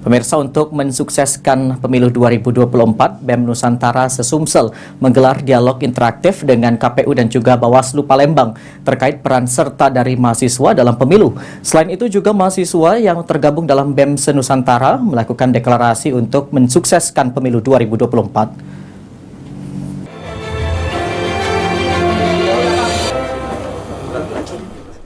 Pemirsa, untuk mensukseskan pemilu 2024, BEM Nusantara Sesumsel menggelar dialog interaktif dengan KPU dan juga Bawaslu Palembang terkait peran serta dari mahasiswa dalam pemilu. Selain itu juga mahasiswa yang tergabung dalam BEM Senusantara melakukan deklarasi untuk mensukseskan pemilu 2024.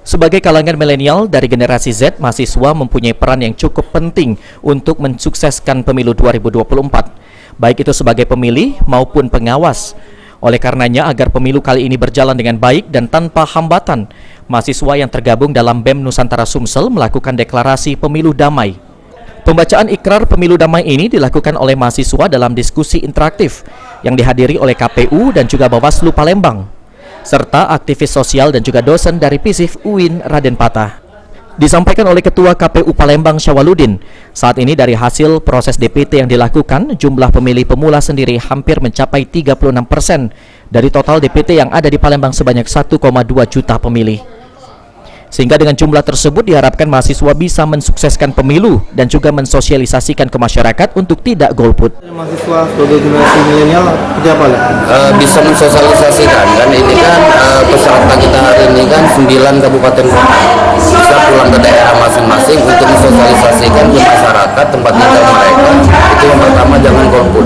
Sebagai kalangan milenial dari generasi Z, mahasiswa mempunyai peran yang cukup penting untuk mensukseskan pemilu 2024, baik itu sebagai pemilih maupun pengawas. Oleh karenanya, agar pemilu kali ini berjalan dengan baik dan tanpa hambatan, mahasiswa yang tergabung dalam BEM Nusantara Sumsel melakukan deklarasi pemilu damai. Pembacaan ikrar pemilu damai ini dilakukan oleh mahasiswa dalam diskusi interaktif yang dihadiri oleh KPU dan juga Bawaslu Palembang, serta aktivis sosial dan juga dosen dari PISIF UIN Raden Patah. Disampaikan oleh Ketua KPU Palembang Syawaludin, saat ini dari hasil proses DPT yang dilakukan, jumlah pemilih pemula sendiri hampir mencapai 36% dari total DPT yang ada di Palembang sebanyak 1,2 juta pemilih. Sehingga dengan jumlah tersebut diharapkan mahasiswa bisa mensukseskan pemilu dan juga mensosialisasikan ke masyarakat untuk tidak golput. Mahasiswa sebagai generasi milenial seperti apa? Bisa mensosialisasikan kan, ini kan peserta kita hari ini kan 9 kabupaten kota, bisa pulang ke daerah masing-masing untuk mensosialisasikan ke masyarakat tempat tinggal mereka. Itu yang pertama, jangan golput.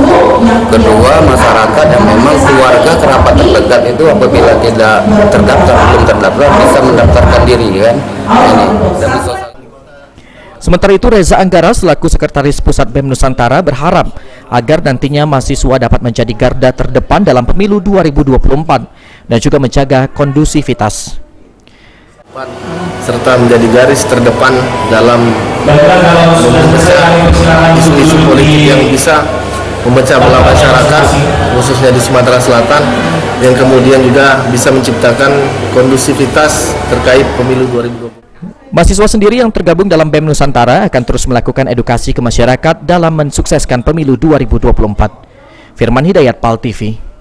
Kedua, masyarakat yang memang keluarga kerabat terdekat itu apabila tidak terdaftar, belum terdaftar, bisa mendaftarkan diri kan. Ini dan Sementara itu, Reza Anggara selaku Sekretaris Pusat BEM Nusantara berharap agar nantinya mahasiswa dapat menjadi garda terdepan dalam pemilu 2024 dan juga menjaga kondusivitas serta menjadi garis terdepan dalam memecah isu-isu politik yang bisa memecah belah masyarakat, khususnya di Sumatera Selatan, yang kemudian juga bisa menciptakan kondusivitas terkait pemilu 2024. Mahasiswa sendiri yang tergabung dalam BEM Nusantara akan terus melakukan edukasi ke masyarakat dalam mensukseskan pemilu 2024. Firman Hidayat, PAL TV.